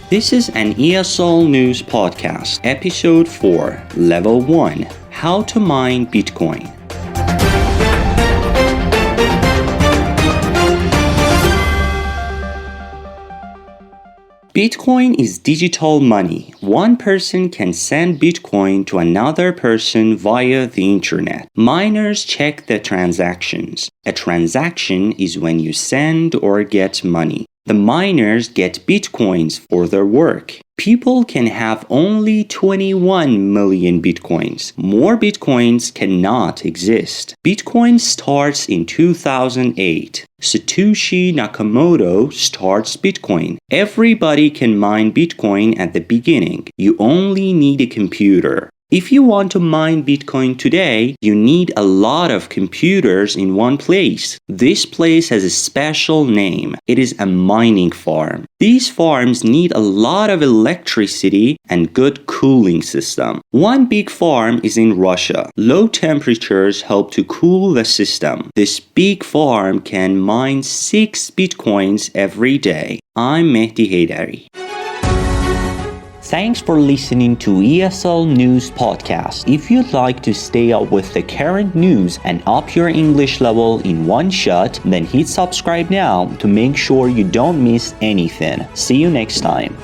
This is an ESL News Podcast, Episode 4, Level 1, How to Mine Bitcoin. Bitcoin is digital money. One person can send Bitcoin to another person via the internet. Miners check the transactions. A transaction is when you send or get money. The miners get Bitcoins for their work. People can have only 21 million Bitcoins. More Bitcoins cannot exist. Bitcoin starts in 2008. Satoshi Nakamoto starts Bitcoin. Everybody can mine Bitcoin at the beginning. You only need a computer. If you want to mine Bitcoin today, you need a lot of computers in one place. This place has a special name. It is a mining farm. These farms need a lot of electricity and good cooling system. One big farm is in Russia. Low temperatures help to cool the system. This big farm can mine 6 Bitcoins every day. I'm Mehdi Haydari. Thanks for listening to ESL News Podcast. If you'd like to stay up with the current news and up your English level in one shot, then hit subscribe now to make sure you don't miss anything. See you next time.